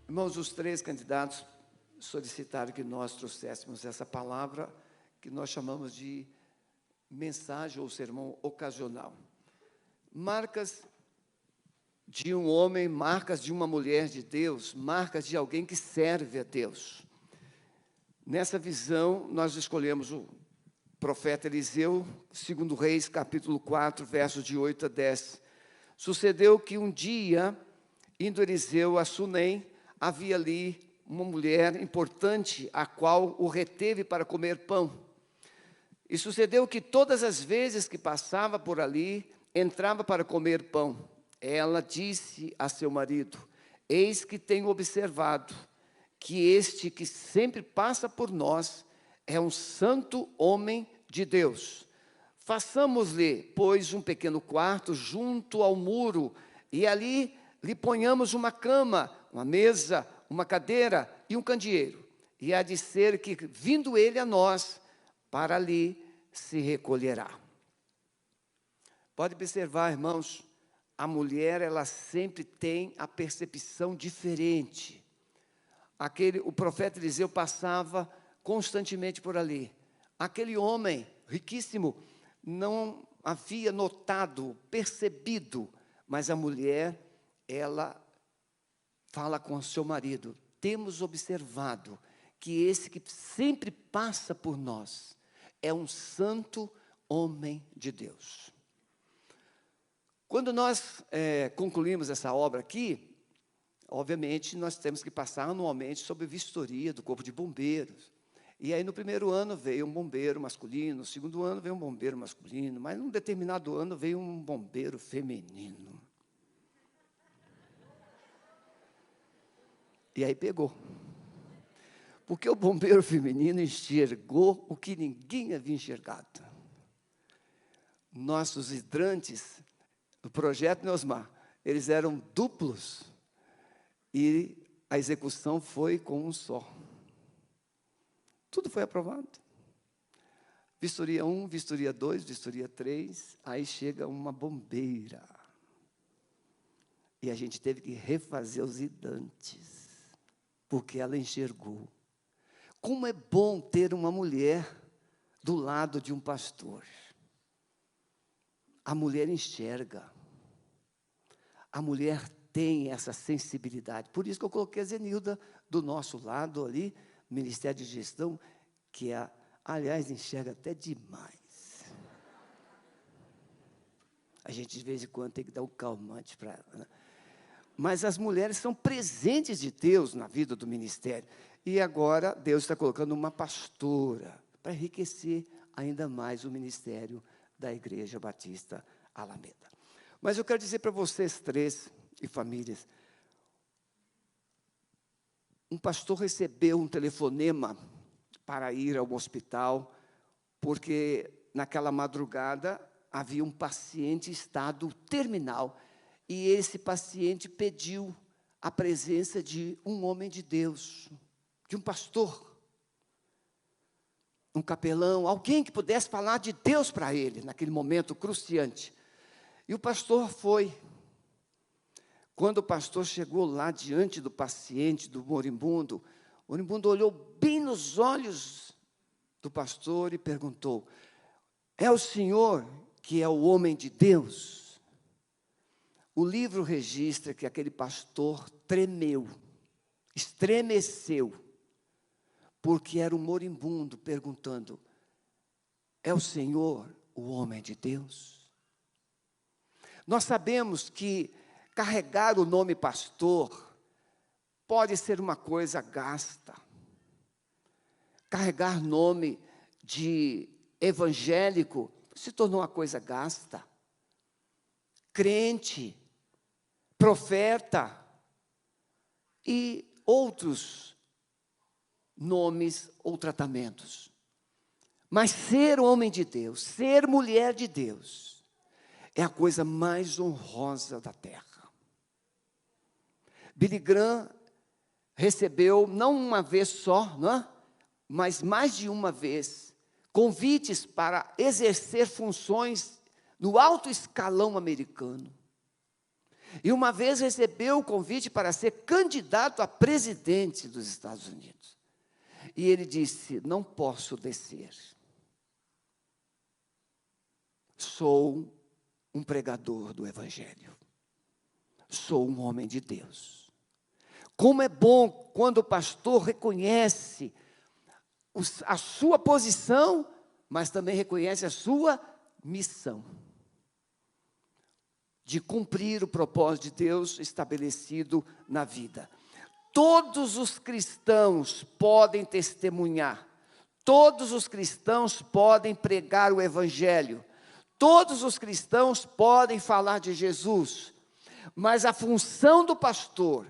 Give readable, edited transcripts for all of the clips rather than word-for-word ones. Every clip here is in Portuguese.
Irmãos, os três candidatos solicitaram que nós trouxéssemos essa palavra que nós chamamos de mensagem ou sermão ocasional. Marcas de um homem, marcas de uma mulher de Deus, marcas de alguém que serve a Deus. Nessa visão, nós escolhemos o profeta Eliseu, 2 Reis, capítulo 4, versos de 8 a 10. Sucedeu que um dia, indo Eliseu a Sunem, havia ali uma mulher importante, a qual o reteve para comer pão. E sucedeu que todas as vezes que passava por ali, entrava para comer pão. Ela disse a seu marido: eis que tenho observado que este que sempre passa por nós é um santo homem de Deus. Façamos-lhe, pois, um pequeno quarto junto ao muro, e ali lhe ponhamos uma cama, uma mesa, uma cadeira e um candeeiro. E há de ser que, vindo ele a nós, para ali se recolherá. Pode observar, irmãos, a mulher, ela sempre tem a percepção diferente. O profeta Eliseu passava constantemente por ali. Aquele homem riquíssimo não havia notado, percebido, mas a mulher, ela fala com o seu marido: temos observado que esse que sempre passa por nós é um santo homem de Deus. Quando nós concluímos essa obra aqui, obviamente nós temos que passar anualmente sobre vistoria do corpo de bombeiros. E aí no primeiro ano veio um bombeiro masculino, no segundo ano veio um bombeiro masculino, mas num determinado ano veio um bombeiro feminino. E aí pegou. Porque o bombeiro feminino enxergou o que ninguém havia enxergado. Nossos hidrantes, do projeto Neosmar, eles eram duplos. E a execução foi com um só. Tudo foi aprovado. Vistoria 1, vistoria 2, vistoria 3, aí chega uma bombeira. E a gente teve que refazer os hidrantes, porque ela enxergou. Como é bom ter uma mulher do lado de um pastor. A mulher enxerga. A mulher tem essa sensibilidade. Por isso que eu coloquei a Zenilda do nosso lado ali, Ministério de Gestão, que aliás, enxerga até demais. A gente, de vez em quando, tem que dar um calmante para ela, né? Mas as mulheres são presentes de Deus na vida do ministério. E agora, Deus está colocando uma pastora para enriquecer ainda mais o ministério da Igreja Batista Alameda. Mas eu quero dizer para vocês três e famílias, um pastor recebeu um telefonema para ir ao hospital, porque naquela madrugada havia um paciente em estado terminal, e esse paciente pediu a presença de um homem de Deus, de um pastor, um capelão, alguém que pudesse falar de Deus para ele, naquele momento cruciante. E o pastor foi. Quando o pastor chegou lá diante do paciente, do moribundo, o moribundo olhou bem nos olhos do pastor e perguntou: é o senhor que é o homem de Deus? O livro registra que aquele pastor tremeu, estremeceu, porque era um moribundo perguntando: é o senhor o homem de Deus? Nós sabemos que carregar o nome pastor pode ser uma coisa gasta. Carregar nome de evangélico se tornou uma coisa gasta. Crente, profeta e outros nomes ou tratamentos. Mas ser homem de Deus, ser mulher de Deus, é a coisa mais honrosa da terra. Billy Graham recebeu, não uma vez só, não é? Mas mais de uma vez, convites para exercer funções no alto escalão americano. E uma vez recebeu o convite para ser candidato a presidente dos Estados Unidos. E ele disse: não posso descer. Sou um pregador do Evangelho. Sou um homem de Deus. Como é bom quando o pastor reconhece a sua posição, mas também reconhece a sua missão de cumprir o propósito de Deus estabelecido na vida. Todos os cristãos podem testemunhar, todos os cristãos podem pregar o Evangelho, todos os cristãos podem falar de Jesus, mas a função do pastor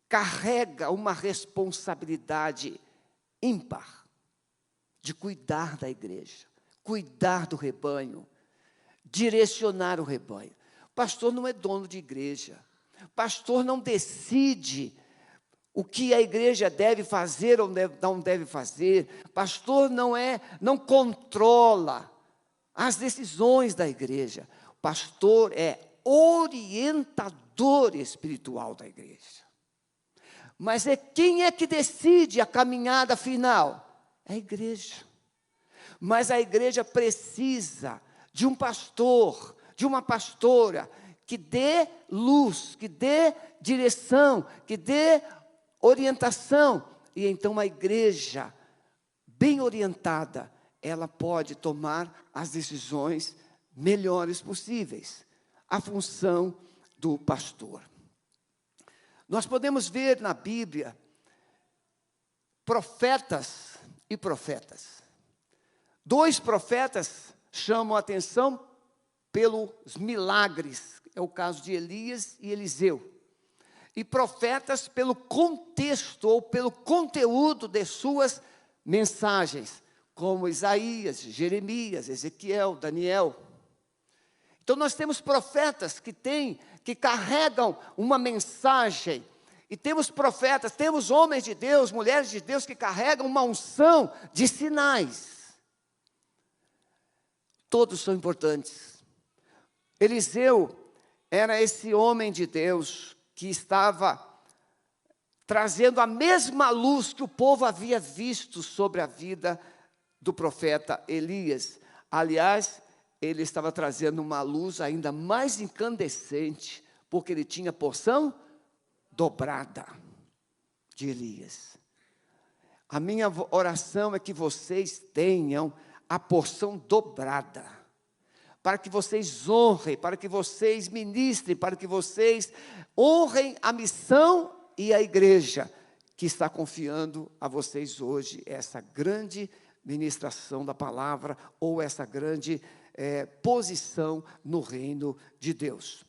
carrega uma responsabilidade ímpar de cuidar da igreja, cuidar do rebanho, direcionar o rebanho. Pastor não é dono de igreja. Pastor não decide o que a igreja deve fazer ou não deve fazer. Pastor não controla as decisões da igreja. Pastor é orientador espiritual da igreja. Mas quem é que decide a caminhada final? É a igreja. Mas a igreja precisa de um pastor, de uma pastora, que dê luz, que dê direção, que dê orientação. E então a igreja, bem orientada, ela pode tomar as decisões melhores possíveis. A função do pastor. Nós podemos ver na Bíblia profetas e profetas. 2 profetas chamam a atenção pelos milagres, é o caso de Elias e Eliseu. E profetas pelo contexto ou pelo conteúdo de suas mensagens, como Isaías, Jeremias, Ezequiel, Daniel. Então nós temos profetas que carregam uma mensagem, e temos profetas, temos homens de Deus, mulheres de Deus que carregam uma unção de sinais. Todos são importantes. Eliseu era esse homem de Deus que estava trazendo a mesma luz que o povo havia visto sobre a vida do profeta Elias. Aliás, ele estava trazendo uma luz ainda mais incandescente, porque ele tinha porção dobrada de Elias. A minha oração é que vocês tenham a porção dobrada, para que vocês honrem, para que vocês ministrem, para que vocês honrem a missão e a igreja que está confiando a vocês hoje essa grande ministração da palavra, ou essa grande posição no reino de Deus.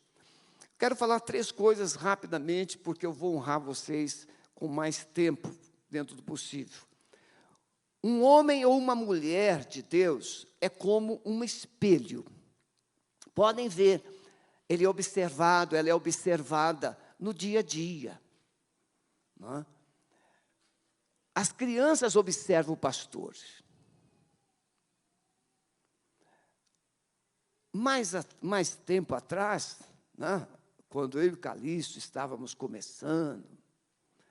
Quero falar 3 coisas rapidamente, porque eu vou honrar vocês com mais tempo, dentro do possível. Um homem ou uma mulher de Deus é como um espelho. Podem ver, ele é observado, ela é observada no dia a dia. Não é? As crianças observam o pastor. Mais tempo atrás, né, quando eu e o Calixto estávamos começando,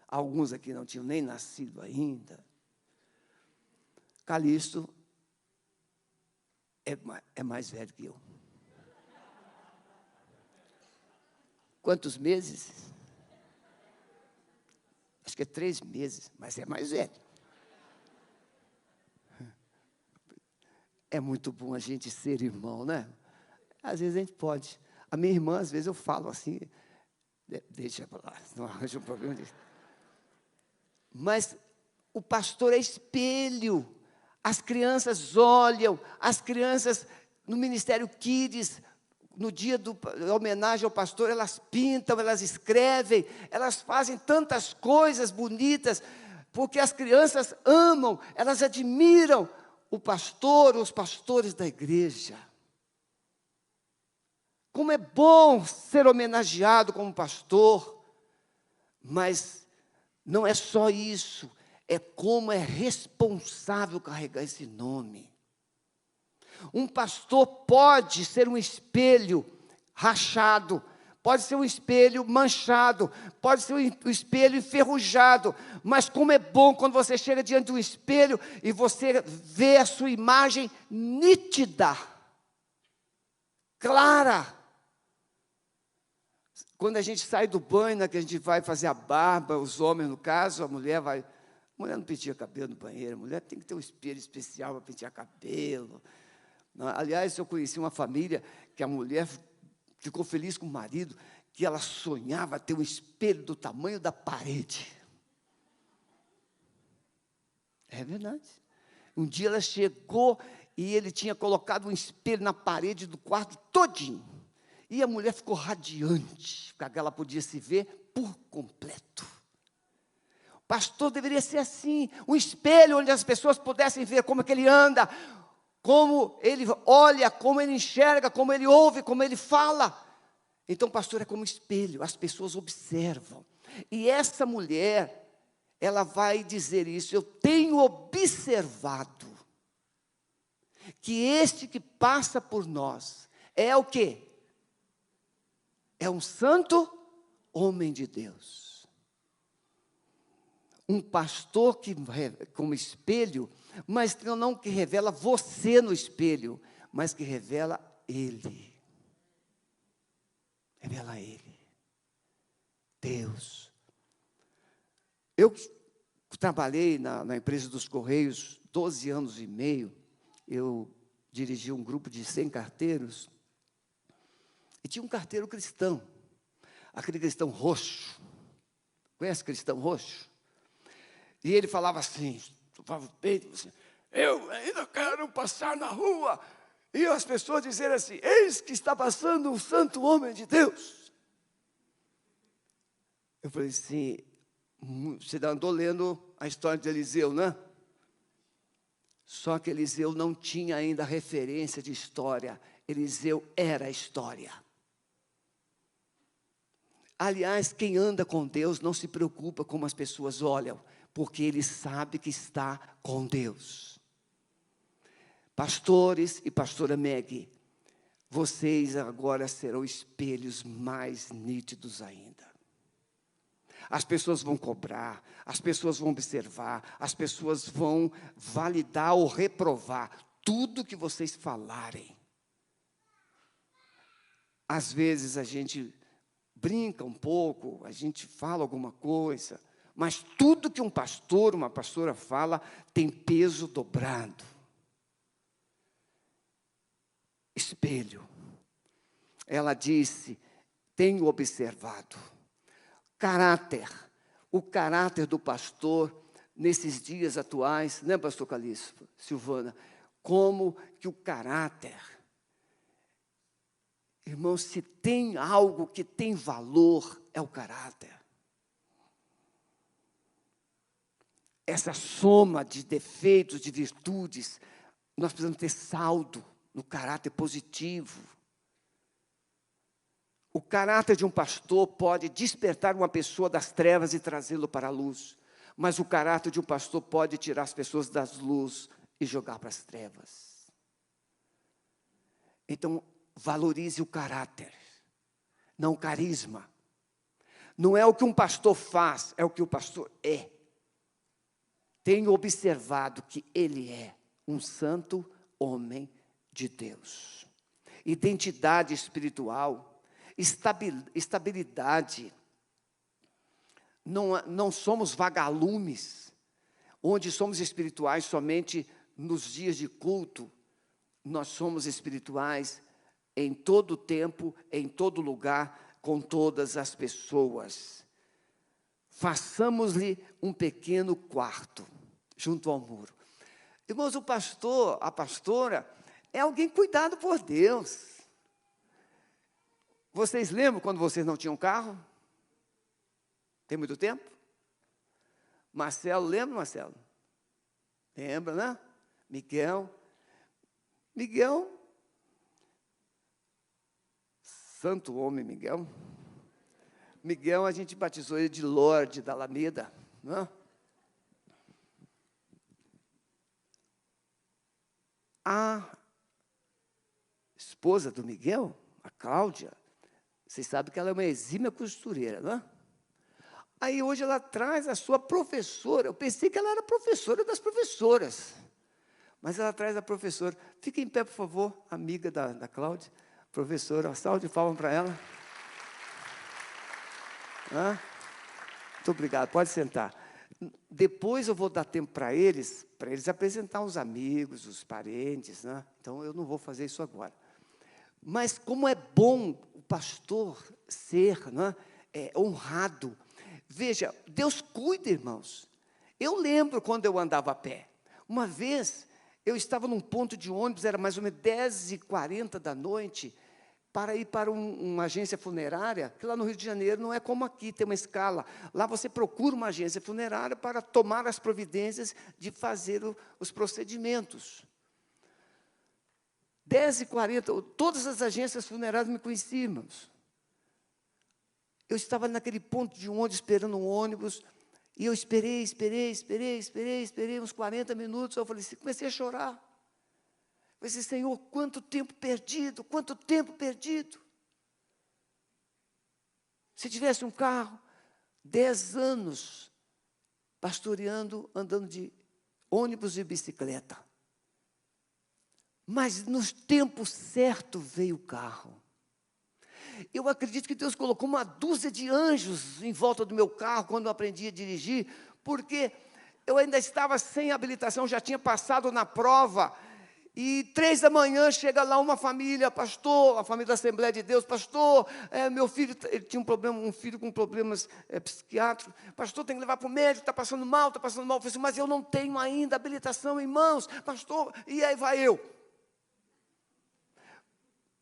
alguns aqui não tinham nem nascido ainda, Calixto é mais velho que eu. Quantos meses? Acho que é 3 meses, mas é mais velho. É muito bom a gente ser irmão, né? Às vezes a gente pode. A minha irmã, às vezes eu falo assim, deixa para lá, não arranja um problema disso. Mas o pastor é espelho. As crianças olham, as crianças no Ministério Kids, no dia da homenagem ao pastor, elas pintam, elas escrevem, elas fazem tantas coisas bonitas, porque as crianças amam, elas admiram o pastor, os pastores da igreja. Como é bom ser homenageado como pastor, mas não é só isso, é como é responsável carregar esse nome. Um pastor pode ser um espelho rachado, pode ser um espelho manchado, pode ser um espelho enferrujado, mas como é bom quando você chega diante de um espelho e você vê a sua imagem nítida, clara. Quando a gente sai do banho, né, que a gente vai fazer a barba, os homens no caso, a mulher vai... A mulher não penteia cabelo no banheiro, a mulher tem que ter um espelho especial para pentear cabelo. Aliás, eu conheci uma família que a mulher ficou feliz com o marido, que ela sonhava ter um espelho do tamanho da parede. É verdade. Um dia ela chegou e ele tinha colocado um espelho na parede do quarto todinho. E a mulher ficou radiante, porque ela podia se ver por completo. O pastor deveria ser assim, um espelho onde as pessoas pudessem ver como é que ele anda, como ele olha, como ele enxerga, como ele ouve, como ele fala. Então, o pastor é como espelho, as pessoas observam. E essa mulher, ela vai dizer isso: eu tenho observado que este que passa por nós é o quê? É um santo homem de Deus. Um pastor que como espelho, mas não que revela você no espelho, mas que revela Ele. Revela Ele. Deus. Eu trabalhei na empresa dos Correios 12 anos e meio. Eu dirigi um grupo de 100 carteiros. E tinha um carteiro cristão. Aquele cristão roxo. Conhece cristão roxo? E ele falava assim, tocava o peito, assim, eu ainda quero passar na rua. E as pessoas dizerem assim, eis que está passando um santo homem de Deus. Eu falei assim, você andou lendo a história de Eliseu, né? Só que Eliseu não tinha ainda referência de história. Eliseu era a história. Aliás, quem anda com Deus não se preocupa como as pessoas olham, porque ele sabe que está com Deus. Pastores e pastora Meg, vocês agora serão espelhos mais nítidos ainda. As pessoas vão cobrar, as pessoas vão observar, as pessoas vão validar ou reprovar tudo que vocês falarem. Às vezes a gente brinca um pouco, a gente fala alguma coisa, mas tudo que um pastor, uma pastora fala, tem peso dobrado. Espelho. Ela disse, tenho observado. Caráter. O caráter do pastor, nesses dias atuais, né, pastor Calixto, Silvana? Como que o caráter... Irmãos, se tem algo que tem valor, é o caráter. Essa soma de defeitos, de virtudes, nós precisamos ter saldo no caráter positivo. O caráter de um pastor pode despertar uma pessoa das trevas e trazê-lo para a luz. Mas o caráter de um pastor pode tirar as pessoas das luzes e jogar para as trevas. Então, valorize o caráter, não o carisma. Não é o que um pastor faz, é o que o pastor é. Tenho observado que ele é um santo homem de Deus. Identidade espiritual, estabilidade. Não somos vagalumes, onde somos espirituais somente nos dias de culto. Nós somos espirituais em todo tempo, em todo lugar, com todas as pessoas. Façamos-lhe um pequeno quarto, junto ao muro. Irmãos, o pastor, a pastora, é alguém cuidado por Deus. Vocês lembram quando vocês não tinham carro? Tem muito tempo? Marcelo, lembra, Marcelo? Lembra, né? Miguel, santo homem Miguel. Miguel, a gente batizou ele de Lorde da Alameda, né? A esposa do Miguel, a Cláudia, Vocês sabem que ela é uma exímia costureira, não é? Aí hoje ela traz a sua professora. Eu pensei que ela era professora das professoras. Mas ela traz a professora. Fique em pé, por favor, amiga da Cláudia. Professora, uma salva de palmas para ela. Muito obrigado, pode sentar. Depois eu vou dar tempo para eles apresentar os amigos, os parentes, né? Então eu não vou fazer isso agora. Mas como é bom o pastor ser, né, honrado. Veja, Deus cuida, irmãos. Eu lembro quando eu andava a pé. Uma vez, eu estava num ponto de ônibus, era mais ou menos 10h40 da noite, para ir para uma agência funerária, que lá no Rio de Janeiro não é como aqui, tem uma escala. Lá você procura uma agência funerária para tomar as providências de fazer os procedimentos. 10h40, todas as agências funerárias me conheciam, irmãos. Eu estava naquele ponto de ônibus, esperando um ônibus, e eu esperei uns 40 minutos, eu falei assim, comecei a chorar. Eu falei assim, Senhor, quanto tempo perdido, quanto tempo perdido. Se tivesse um carro, 10 anos, pastoreando, andando de ônibus e bicicleta. Mas no tempo certo veio o carro. Eu acredito que Deus colocou uma dúzia de anjos em volta do meu carro quando eu aprendi a dirigir, porque eu ainda estava sem habilitação, já tinha passado na prova, e 3 da manhã chega lá uma família, pastor, a família da Assembleia de Deus, pastor, meu filho, ele tinha um filho com problemas psiquiátricos, pastor, tem que levar para o médico, está passando mal. Eu falei assim, mas eu não tenho ainda habilitação em mãos, pastor, e aí vai eu.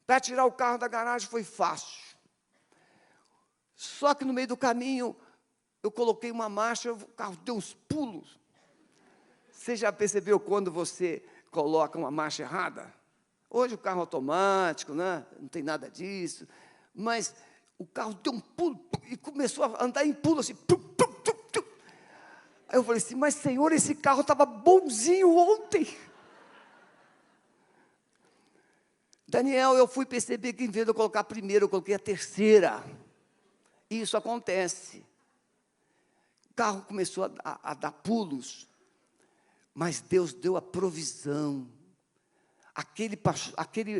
Para tirar o carro da garagem foi fácil. Só que no meio do caminho, eu coloquei uma marcha, o carro deu uns pulos. Você já percebeu quando você coloca uma marcha errada? Hoje o carro automático, né? Não tem nada disso. Mas o carro deu um pulo e começou a andar em pulo assim. Aí eu falei assim, mas Senhor, esse carro estava bonzinho ontem. Daniel, eu fui perceber que em vez de eu colocar a primeira, eu coloquei a terceira. E isso acontece. O carro começou a dar pulos, mas Deus deu a provisão. Aquele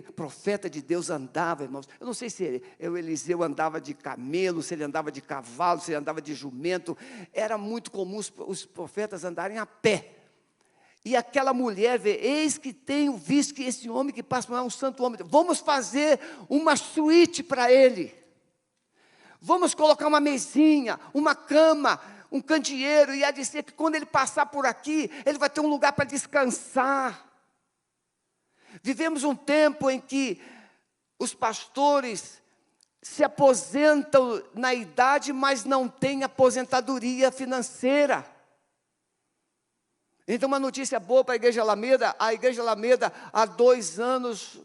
profeta de Deus andava, irmãos, eu não sei se o Eliseu andava de camelo, se ele andava de cavalo, se ele andava de jumento. Era muito comum os profetas andarem a pé. E aquela mulher vê, eis que tenho visto que esse homem que passa por lá é um santo homem. Vamos fazer uma suíte para ele. Vamos colocar uma mesinha, uma cama, um candeeiro. E há de ser que quando ele passar por aqui, ele vai ter um lugar para descansar. Vivemos um tempo em que os pastores se aposentam na idade, mas não têm aposentadoria financeira. Então, uma notícia boa para a Igreja Alameda. A Igreja Alameda, há 2 anos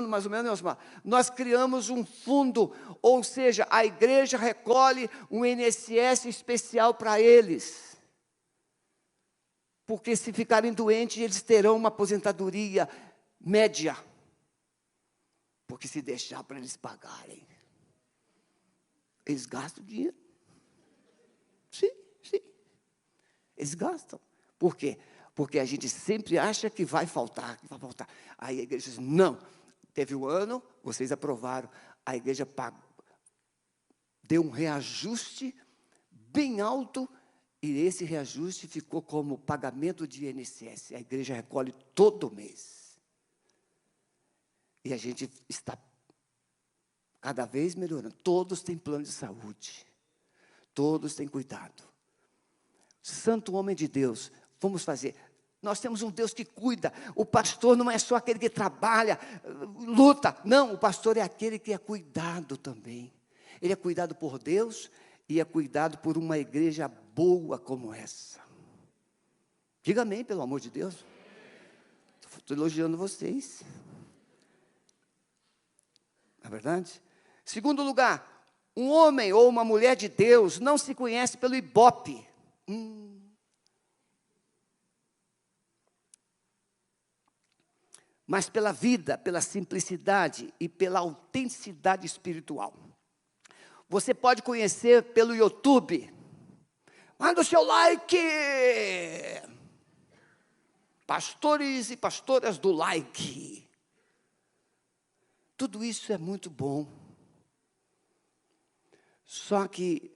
mais ou menos, Osmar, nós criamos um fundo, ou seja, a igreja recolhe um INSS especial para eles. Porque se ficarem doentes, eles terão uma aposentadoria média. Porque se deixar para eles pagarem, eles gastam dinheiro. Sim. Eles gastam. Por quê? Porque a gente sempre acha que vai faltar, Aí a igreja diz, não. Teve um ano, vocês aprovaram, a igreja deu um reajuste bem alto, e esse reajuste ficou como pagamento de INSS. A igreja recolhe todo mês. E a gente está cada vez melhorando. Todos têm plano de saúde. Todos têm cuidado. Santo homem de Deus, vamos fazer. Nós temos um Deus que cuida. O pastor não é só aquele que trabalha, luta. Não, o pastor é aquele que é cuidado também. Ele é cuidado por Deus e é cuidado por uma igreja boa como essa. Diga amém, pelo amor de Deus. Estou elogiando vocês. Não é verdade? Segundo lugar, um homem ou uma mulher de Deus não se conhece pelo ibope. mas pela vida, pela simplicidade e pela autenticidade espiritual. Você pode conhecer pelo YouTube. Manda o seu like! Pastores e pastoras do like. Tudo isso é muito bom. Só que,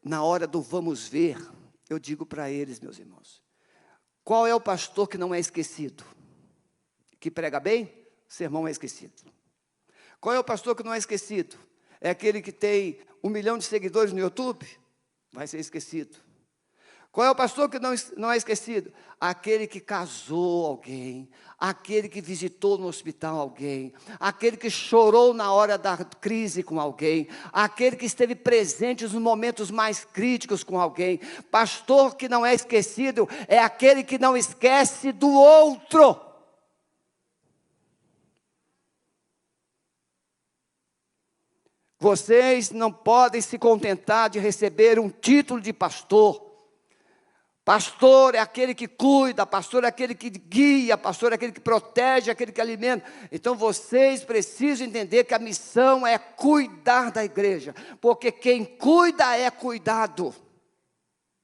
na hora do vamos ver, eu digo para eles, meus irmãos, qual é o pastor que não é esquecido? Que prega bem? O sermão é esquecido. Qual é o pastor que não é esquecido? É aquele que tem 1 milhão de seguidores no YouTube? Vai ser esquecido. Qual é o pastor que não é esquecido? Aquele que casou alguém, aquele que visitou no hospital alguém, aquele que chorou na hora da crise com alguém, aquele que esteve presente nos momentos mais críticos com alguém. Pastor que não é esquecido é aquele que não esquece do outro. Vocês não podem se contentar de receber um título de pastor. Pastor é aquele que cuida, pastor é aquele que guia, pastor é aquele que protege, aquele que alimenta. Então vocês precisam entender que a missão é cuidar da igreja, porque quem cuida é cuidado.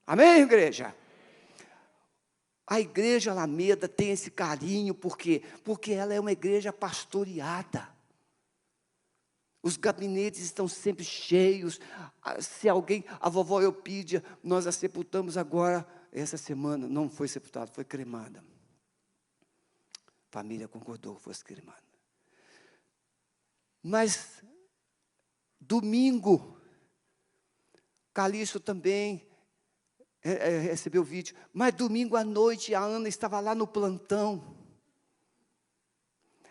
Amém, igreja? A igreja Alameda tem esse carinho, por quê? Porque ela é uma igreja pastoreada. Os gabinetes estão sempre cheios. Se alguém, a vovó Eupídia, nós a sepultamos agora, essa semana, não foi sepultada, foi cremada. A família concordou que fosse cremada. Mas, domingo, Calixto também recebeu o vídeo, mas domingo à noite a Ana estava lá no plantão.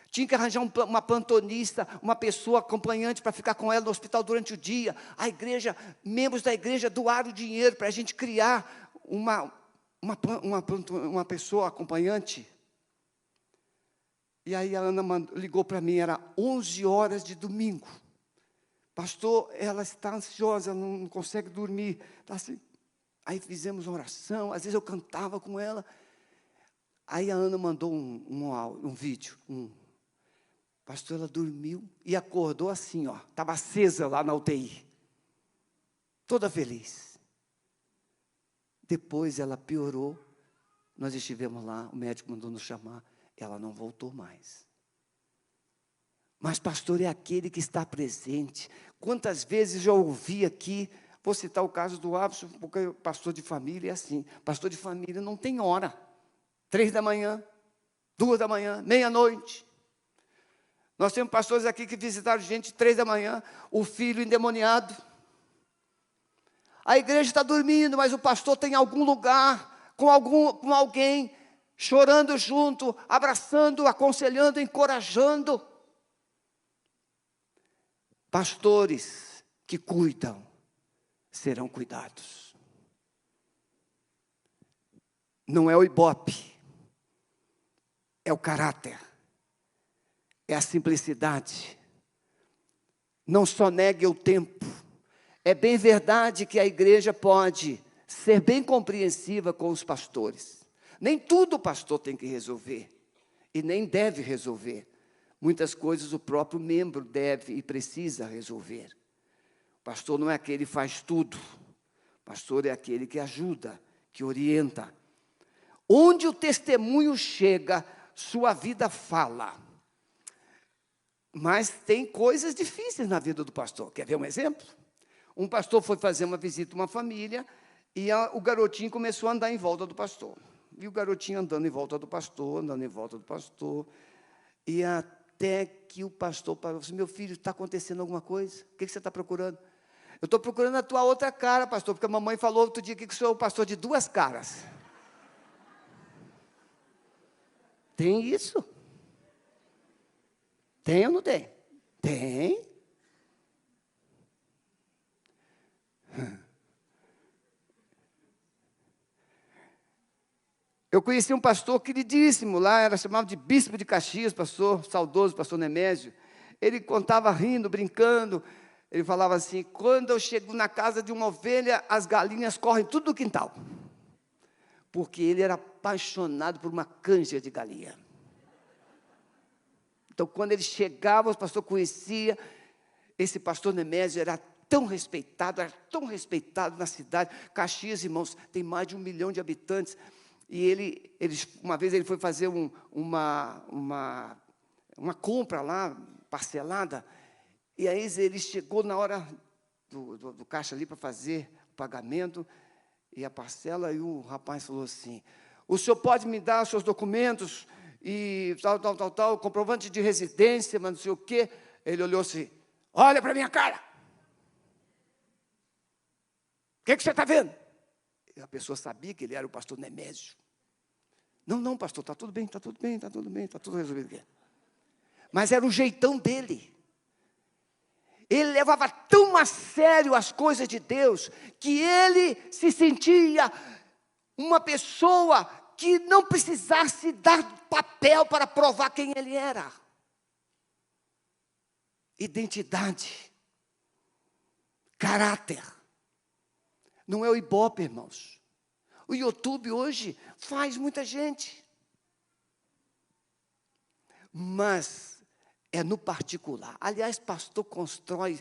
Tinha que arranjar uma plantonista, uma pessoa acompanhante para ficar com ela no hospital durante o dia. A igreja, membros da igreja doaram dinheiro para a gente criar uma pessoa acompanhante. E aí a Ana ligou para mim, era 11 horas de domingo. Pastor, ela está ansiosa, não consegue dormir. Está assim. Aí fizemos uma oração, às vezes eu cantava com ela. Aí a Ana mandou um vídeo, pastor, ela dormiu e acordou assim, ó, estava acesa lá na UTI, toda feliz. Depois ela piorou, nós estivemos lá, o médico mandou nos chamar, ela não voltou mais. Mas pastor é aquele que está presente. Quantas vezes já ouvi aqui, vou citar o caso do Abson, porque pastor de família é assim, pastor de família não tem hora, 3 da manhã, 2 da manhã, meia-noite. Nós temos pastores aqui que visitaram gente 3 da manhã, o filho endemoniado. A igreja está dormindo, mas o pastor tem algum lugar, com alguém, chorando junto, abraçando, aconselhando, encorajando. Pastores que cuidam, serão cuidados. Não é o ibope, é o caráter. É a simplicidade. Não só negue o tempo. É bem verdade que a igreja pode ser bem compreensiva com os pastores. Nem tudo o pastor tem que resolver. E nem deve resolver. Muitas coisas o próprio membro deve e precisa resolver. O pastor não é aquele que faz tudo. O pastor é aquele que ajuda, que orienta. Onde o testemunho chega, sua vida fala. Mas tem coisas difíceis na vida do pastor. Quer ver um exemplo? Um pastor foi fazer uma visita a uma família e o garotinho começou a andar em volta do pastor. E o garotinho andando em volta do pastor, e até que o pastor parou e disse, meu filho, está acontecendo alguma coisa? O que você está procurando? Eu estou procurando a tua outra cara, pastor, porque a mamãe falou outro dia que o senhor é o pastor de 2 caras. Tem isso? Tem ou não tem? Tem. Eu conheci um pastor queridíssimo lá, era chamado de Bispo de Caxias, pastor saudoso, pastor Nemésio. Ele contava rindo, brincando. Ele falava assim, quando eu chego na casa de uma ovelha, as galinhas correm tudo do quintal. Porque ele era apaixonado por uma canja de galinha. Então, quando ele chegava, o pastor conhecia. Esse pastor Nemésio era tão respeitado na cidade. Caxias, irmãos, tem mais de 1 milhão de habitantes. E uma vez ele foi fazer uma compra lá, parcelada. E aí ele chegou na hora do caixa ali para fazer o pagamento e a parcela. E o rapaz falou assim: o senhor pode me dar os seus documentos e tal, comprovante de residência, mas não sei o quê. Ele olhou assim: olha para a minha cara. O que você está vendo? E a pessoa sabia que ele era o pastor Nemésio. Não, pastor, está tudo bem, está tudo resolvido aqui. Mas era o jeitão dele. Ele levava tão a sério as coisas de Deus, que ele se sentia uma pessoa que não precisasse dar papel para provar quem ele era. Identidade, caráter. Não é o Ibope, irmãos. O YouTube hoje faz muita gente. Mas é no particular. Aliás, pastor constrói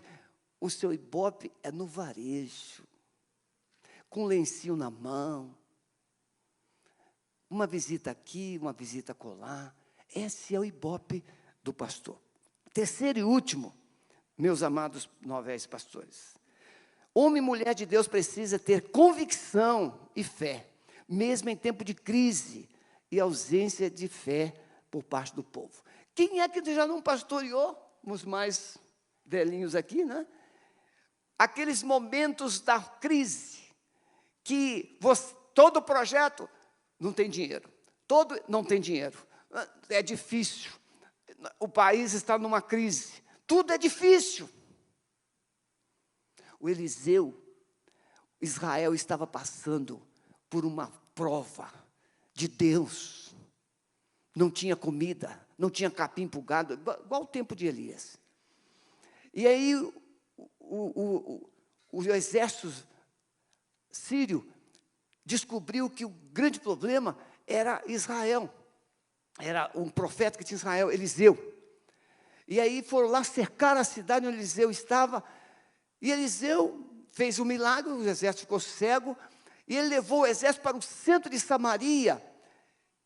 o seu Ibope é no varejo. Com lencinho na mão. Uma visita aqui, uma visita acolá. Esse é o Ibope do pastor. Terceiro e último, meus amados novéis pastores. Homem e mulher de Deus precisa ter convicção e fé, mesmo em tempo de crise e ausência de fé por parte do povo. Quem é que já não pastoreou? Os mais velhinhos aqui, né? Aqueles momentos da crise, que todo projeto não tem dinheiro, não tem dinheiro, é difícil, o país está numa crise, tudo é difícil. O Eliseu, Israel estava passando por uma prova de Deus. Não tinha comida, não tinha capim para o gado, igual o tempo de Elias. E aí o exército sírio descobriu que o grande problema era Israel. Era um profeta que tinha em Israel, Eliseu. E aí foram lá cercar a cidade onde Eliseu estava. E Eliseu fez um milagre, o exército ficou cego, e ele levou o exército para o centro de Samaria,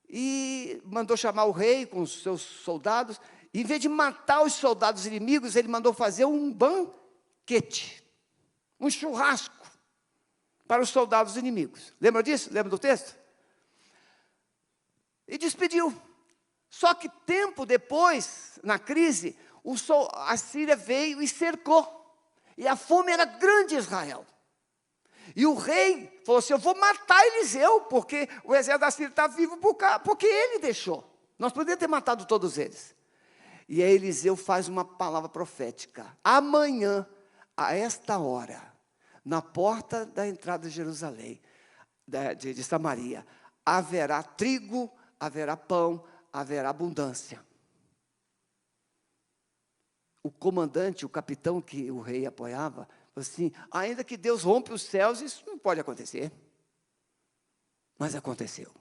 e mandou chamar o rei com os seus soldados, e em vez de matar os soldados inimigos, ele mandou fazer um banquete, um churrasco, para os soldados inimigos. Lembra disso? Lembra do texto? E despediu. Só que tempo depois, na crise, a Síria veio e cercou. E a fome era grande em Israel. E o rei falou assim: eu vou matar Eliseu, porque o exército da Síria está vivo porque ele deixou. Nós poderíamos ter matado todos eles. E aí Eliseu faz uma palavra profética: amanhã, a esta hora, na porta da entrada de Jerusalém, de Samaria, haverá trigo, haverá pão, haverá abundância. O comandante, o capitão que o rei apoiava, falou assim: ainda que Deus rompe os céus, isso não pode acontecer. Mas aconteceu.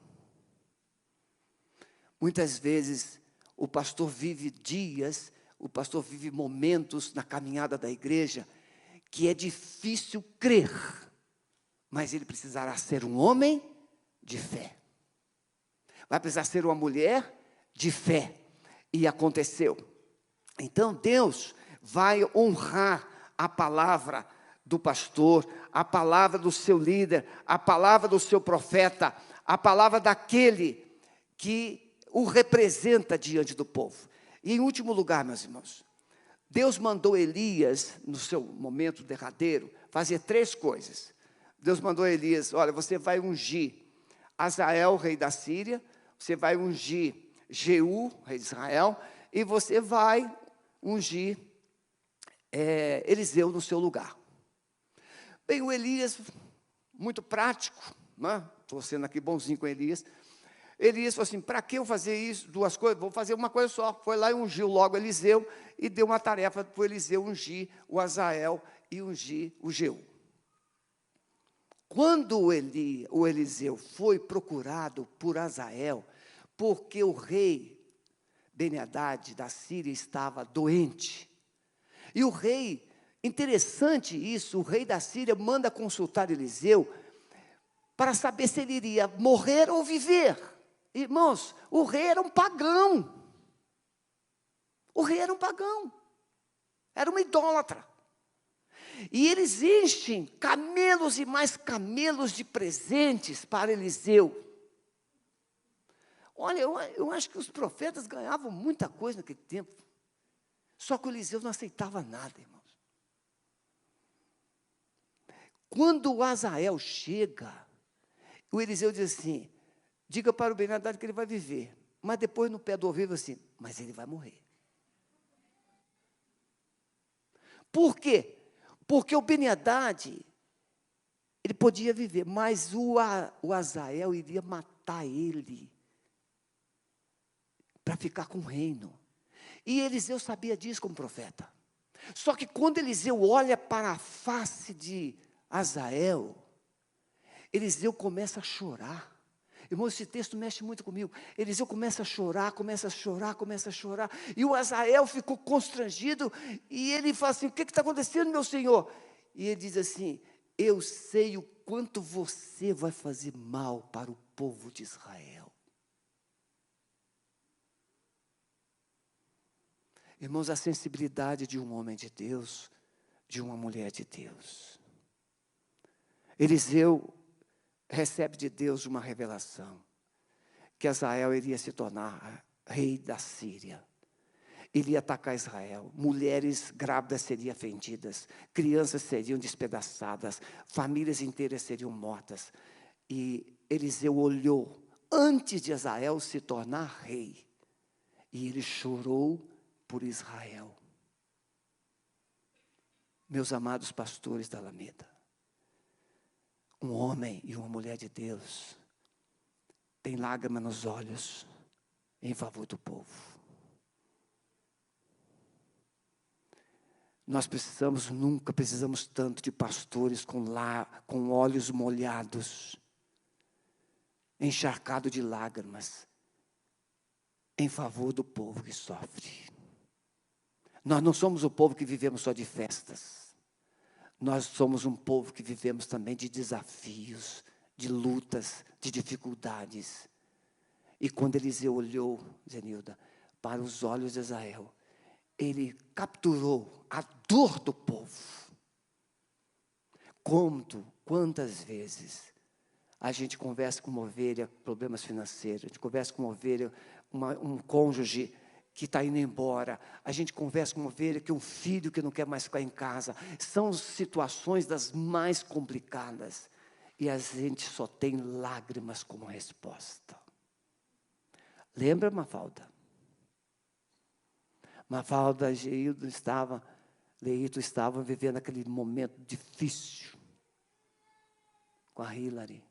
Muitas vezes, o pastor vive dias, o pastor vive momentos na caminhada da igreja, que é difícil crer, mas ele precisará ser um homem de fé. Vai precisar ser uma mulher de fé. E aconteceu. Então, Deus vai honrar a palavra do pastor, a palavra do seu líder, a palavra do seu profeta, a palavra daquele que o representa diante do povo. E em último lugar, meus irmãos, Deus mandou Elias, no seu momento derradeiro, fazer 3 coisas. Deus mandou Elias: olha, você vai ungir Azael, rei da Síria, você vai ungir Jeú, rei de Israel, e você vai ungir Eliseu no seu lugar. Bem, o Elias, muito prático, né? Estou sendo aqui bonzinho com Elias. Elias falou assim: para que eu fazer isso, 2 coisas? Vou fazer uma coisa só. Foi lá e ungiu logo Eliseu, e deu uma tarefa para o Eliseu ungir o Azael e ungir o Jeú. Quando o Eliseu foi procurado por Azael, porque o rei Ben-Hadad da Síria estava doente. E o rei, interessante isso, o rei da Síria manda consultar Eliseu para saber se ele iria morrer ou viver. Irmãos, o rei era um pagão. O rei era um pagão. Era uma idólatra. E eles enchem camelos e mais camelos de presentes para Eliseu. Olha, eu acho que os profetas ganhavam muita coisa naquele tempo. Só que o Eliseu não aceitava nada, irmãos. Quando o Azael chega, o Eliseu diz assim, diga para o Ben-Hadad que ele vai viver. Mas depois no pé do ouvido assim, mas ele vai morrer. Por quê? Porque o Ben-Hadad, ele podia viver, mas o Azael iria matar ele para ficar com o reino. E Eliseu sabia disso como profeta. Só que quando Eliseu olha para a face de Azael, Eliseu começa a chorar. Irmão, esse texto mexe muito comigo. Eliseu começa a chorar, começa a chorar, começa a chorar. E o Azael ficou constrangido. E ele fala assim, o que está acontecendo, meu senhor? E ele diz assim, eu sei o quanto você vai fazer mal para o povo de Israel. Irmãos, a sensibilidade de um homem de Deus, de uma mulher de Deus. Eliseu recebe de Deus uma revelação, que Azael iria se tornar rei da Síria. Ele ia atacar Israel, mulheres grávidas seriam vendidas, crianças seriam despedaçadas, famílias inteiras seriam mortas. E Eliseu olhou, antes de Azael se tornar rei, e ele chorou por Israel. Meus amados pastores da Alameda, um homem e uma mulher de Deus tem lágrima nos olhos em favor do povo. Nós nunca precisamos tanto de pastores com olhos molhados, encharcados de lágrimas, em favor do povo que sofre. Nós não somos o povo que vivemos só de festas. Nós somos um povo que vivemos também de desafios, de lutas, de dificuldades. E quando Eliseu olhou, Zenilda, para os olhos de Azael, ele capturou a dor do povo. Quantas vezes a gente conversa com uma ovelha, problemas financeiros, a gente conversa com uma ovelha, um cônjuge que está indo embora, a gente conversa com uma ovelha que é um filho que não quer mais ficar em casa. São situações das mais complicadas. E a gente só tem lágrimas como resposta. Lembra, Mafalda? Mafalda e Leito estavam vivendo aquele momento difícil com a Hillary.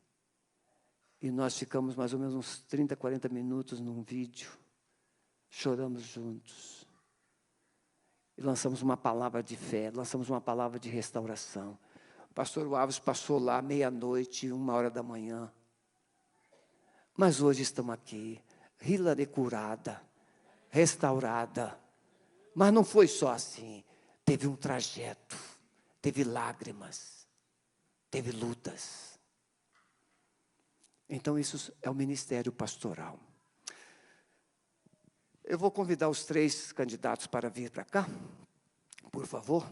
E nós ficamos mais ou menos uns 30, 40 minutos num vídeo. Choramos juntos. E lançamos uma palavra de fé, lançamos uma palavra de restauração. O pastor Alves passou lá meia-noite, 1h da manhã. Mas hoje estamos aqui, Hillary curada, restaurada. Mas não foi só assim. Teve um trajeto, teve lágrimas, teve lutas. Então isso é o ministério pastoral. Eu vou convidar os 3 candidatos para vir para cá, por favor,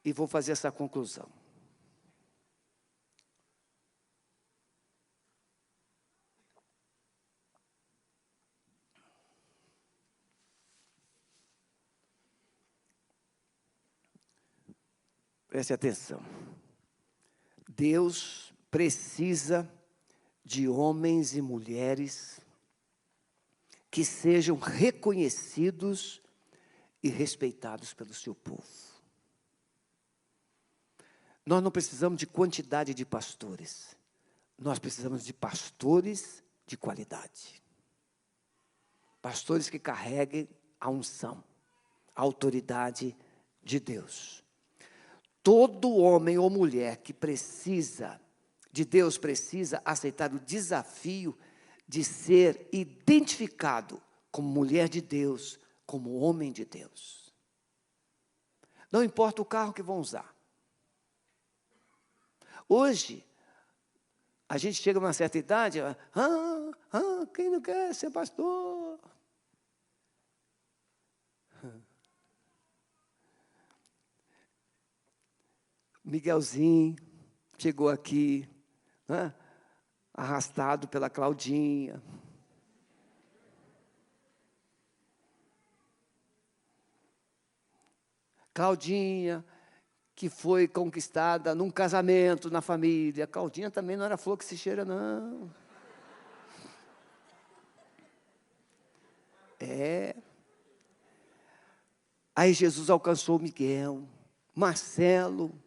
e vou fazer essa conclusão. Preste atenção. Deus precisa de homens e mulheres que sejam reconhecidos e respeitados pelo seu povo. Nós não precisamos de quantidade de pastores. Nós precisamos de pastores de qualidade. Pastores que carreguem a unção, a autoridade de Deus. Todo homem ou mulher que precisa de Deus precisa aceitar o desafio de ser identificado como mulher de Deus, como homem de Deus. Não importa o carro que vão usar. Hoje, a gente chega a uma certa idade, quem não quer ser pastor? Miguelzinho chegou aqui, né, arrastado pela Claudinha. Claudinha, que foi conquistada num casamento, na família. Claudinha também não era flor que se cheira, não. Aí Jesus alcançou Miguel, Marcelo.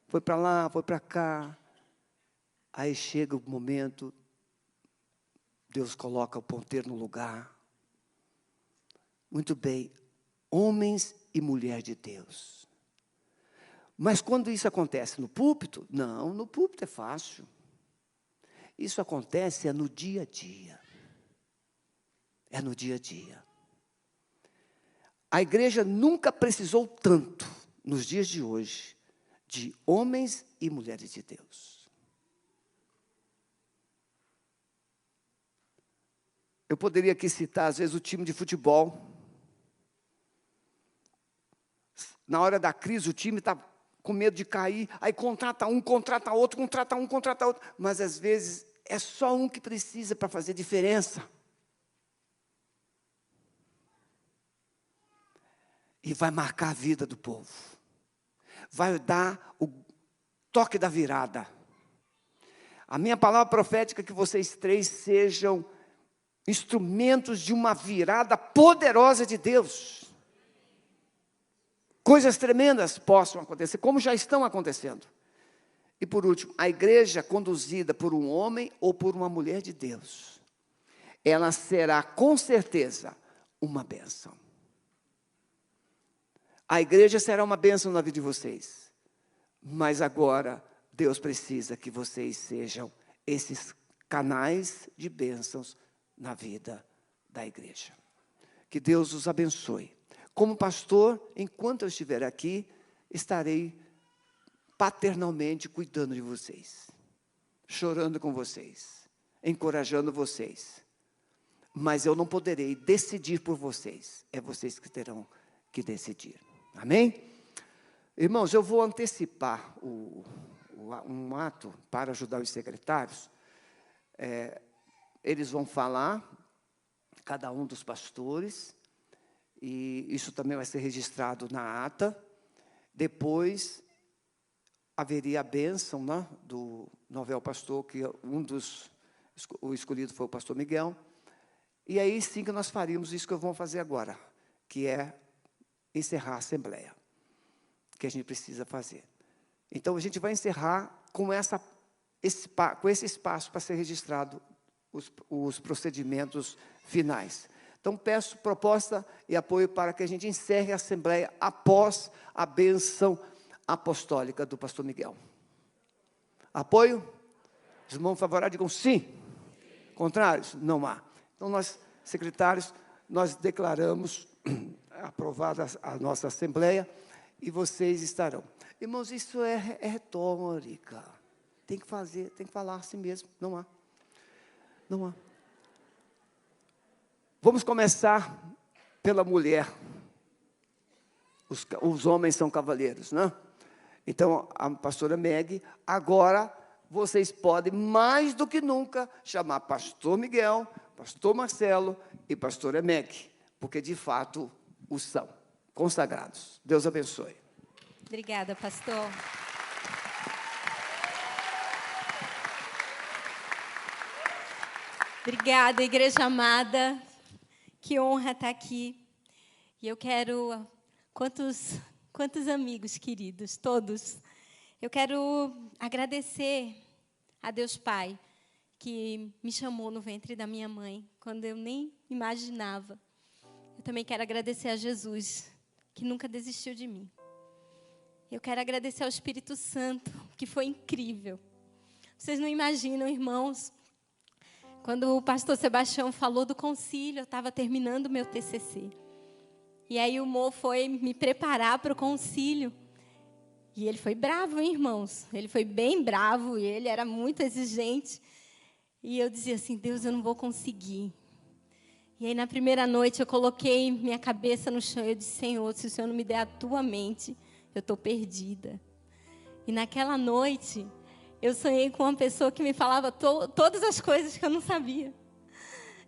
Foi para lá, foi para cá. Aí chega o momento, Deus coloca o ponteiro no lugar. Muito bem, homens e mulher de Deus. Mas quando isso acontece no púlpito? Não, no púlpito é fácil. Isso acontece no dia a dia. É no dia a dia. A igreja nunca precisou tanto, nos dias de hoje, de homens e mulheres de Deus. Eu poderia aqui citar, às vezes, o time de futebol. Na hora da crise, o time está com medo de cair, aí contrata um, contrata outro, contrata um, contrata outro. Mas, às vezes, é só um que precisa para fazer diferença. E vai marcar a vida do povo. Vai dar o toque da virada. A minha palavra profética é que vocês três sejam instrumentos de uma virada poderosa de Deus. Coisas tremendas possam acontecer, como já estão acontecendo. E por último, a igreja conduzida por um homem ou por uma mulher de Deus, ela será com certeza uma bênção. A igreja será uma bênção na vida de vocês. Mas agora, Deus precisa que vocês sejam esses canais de bênçãos na vida da igreja. Que Deus os abençoe. Como pastor, enquanto eu estiver aqui, estarei paternalmente cuidando de vocês, chorando com vocês, encorajando vocês. Mas eu não poderei decidir por vocês. É vocês que terão que decidir. Amém? Irmãos, eu vou antecipar um ato para ajudar os secretários. Eles vão falar, cada um dos pastores, e isso também vai ser registrado na ata. Depois, haveria a bênção, né, do novel pastor, que o escolhido foi o pastor Miguel. E aí sim que nós faríamos isso que eu vou fazer agora, que é encerrar a assembleia, que a gente precisa fazer. Então, a gente vai encerrar com esse espaço para ser registrado os procedimentos finais. Então, peço proposta e apoio para que a gente encerre a assembleia após a bênção apostólica do pastor Miguel. Apoio? Os irmãos favoráveis digam sim. Contrários? Não há. Então, nós, secretários, nós declaramos aprovada a nossa assembleia e vocês estarão. Irmãos, isso é retórica. Tem que fazer, tem que falar assim mesmo. Não há. Não há. Vamos começar pela mulher. Os homens são cavaleiros, né? Então, a pastora Meg, agora vocês podem, mais do que nunca, chamar pastor Miguel, pastor Marcelo e pastora Meg, porque, de fato, os são consagrados. Deus abençoe. Obrigada, pastor. Obrigada, igreja amada. Que honra estar aqui. E eu quero... Quantos amigos queridos, todos. Eu quero agradecer a Deus Pai, que me chamou no ventre da minha mãe, quando eu nem imaginava. Eu também quero agradecer a Jesus, que nunca desistiu de mim. Eu quero agradecer ao Espírito Santo, que foi incrível. Vocês não imaginam, irmãos, quando o pastor Sebastião falou do concílio, eu estava terminando o meu TCC. E aí o Mo foi me preparar para o concílio. E ele foi bravo, hein, irmãos? Ele foi bem bravo e ele era muito exigente. E eu dizia assim, Deus, eu não vou conseguir. E aí, na primeira noite, eu coloquei minha cabeça no chão e eu disse, Senhor, se o Senhor não me der a tua mente, eu estou perdida. E naquela noite, eu sonhei com uma pessoa que me falava todas as coisas que eu não sabia.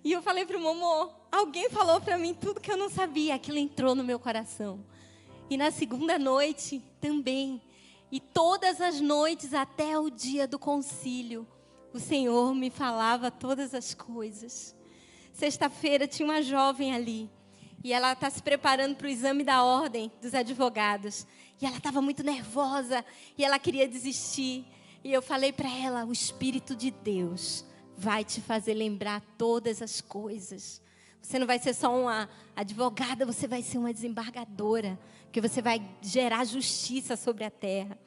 E eu falei para o Momô, alguém falou para mim tudo que eu não sabia. Aquilo entrou no meu coração. E na segunda noite, também. E todas as noites, até o dia do concílio, o Senhor me falava todas as coisas. Sexta-feira tinha uma jovem ali. E ela está se preparando para o exame da ordem dos advogados. E ela estava muito nervosa. E ela queria desistir. E eu falei para ela, o Espírito de Deus vai te fazer lembrar todas as coisas. Você não vai ser só uma advogada, você vai ser uma desembargadora. Porque você vai gerar justiça sobre a terra.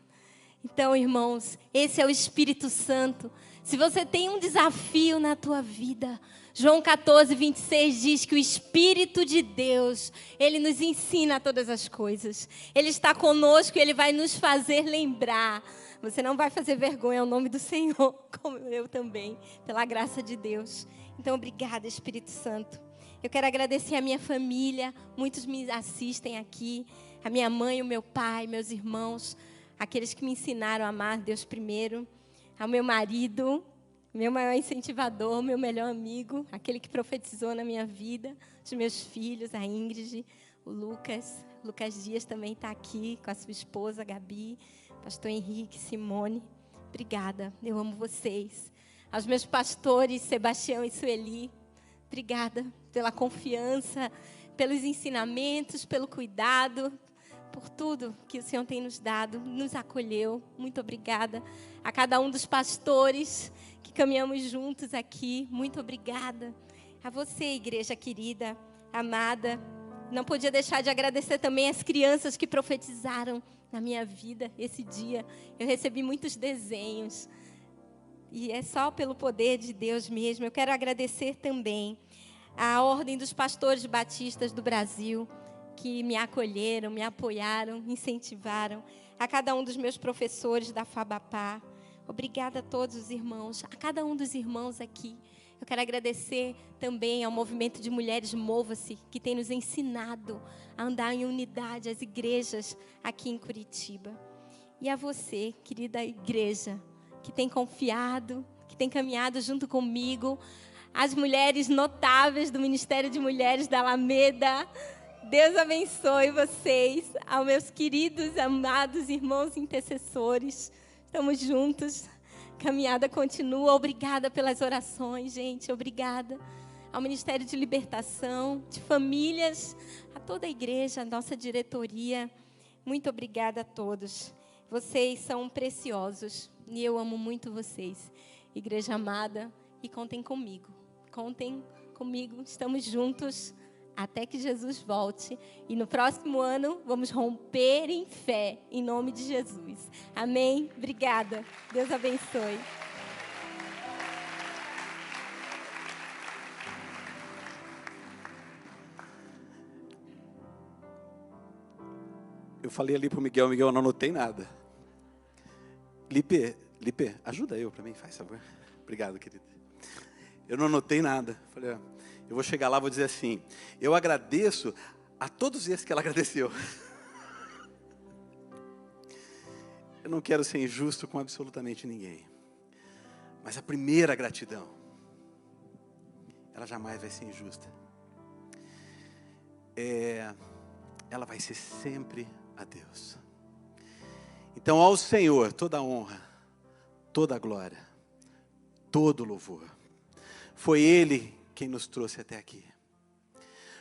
Então, irmãos, esse é o Espírito Santo. Se você tem um desafio na tua vida, João 14, 26 diz que o Espírito de Deus, Ele nos ensina todas as coisas. Ele está conosco e Ele vai nos fazer lembrar. Você não vai fazer vergonha ao nome do Senhor, como eu também, pela graça de Deus. Então, obrigada, Espírito Santo. Eu quero agradecer a minha família, muitos me assistem aqui, a minha mãe, o meu pai, meus irmãos, aqueles que me ensinaram a amar Deus primeiro, ao meu marido, meu maior incentivador, meu melhor amigo, aquele que profetizou na minha vida, os meus filhos, a Ingrid, o Lucas Dias também está aqui com a sua esposa, a Gabi, pastor Henrique, Simone. Obrigada, eu amo vocês. Aos meus pastores, Sebastião e Sueli, obrigada pela confiança, pelos ensinamentos, pelo cuidado, por tudo que o Senhor tem nos dado, nos acolheu. Muito obrigada. A cada um dos pastores que caminhamos juntos aqui, muito obrigada. A você, igreja querida, amada. Não podia deixar de agradecer também as crianças que profetizaram na minha vida esse dia. Eu recebi muitos desenhos. E é só pelo poder de Deus mesmo. Eu quero agradecer também a Ordem dos Pastores Batistas do Brasil, que me acolheram, me apoiaram, me incentivaram. A cada um dos meus professores da Fabapá. Obrigada a todos os irmãos, a cada um dos irmãos aqui. Eu quero agradecer também ao movimento de Mulheres Mova-se, que tem nos ensinado a andar em unidade, as igrejas aqui em Curitiba. E a você, querida igreja, que tem confiado, que tem caminhado junto comigo, as mulheres notáveis do Ministério de Mulheres da Alameda. Deus abençoe vocês, aos meus queridos, amados irmãos intercessores. Estamos juntos, caminhada continua. Obrigada pelas orações, gente, obrigada. Ao Ministério de Libertação, de famílias, a toda a igreja, a nossa diretoria. Muito obrigada a todos. Vocês são preciosos e eu amo muito vocês. Igreja amada, e contem comigo. Contem comigo, estamos juntos até que Jesus volte. E no próximo ano, vamos romper em fé, em nome de Jesus. Amém? Obrigada. Deus abençoe. Eu falei ali para o Miguel, eu não anotei nada. Lipe, ajuda eu para mim, faz favor. Obrigado, querido. Eu não anotei nada. Falei, ó, eu vou chegar lá e vou dizer assim, eu agradeço a todos esses que ela agradeceu. Eu não quero ser injusto com absolutamente ninguém. Mas a primeira gratidão, ela jamais vai ser injusta. Ela vai ser sempre a Deus. Então, ao Senhor, toda a honra, toda a glória, todo o louvor. Foi Ele quem nos trouxe até aqui.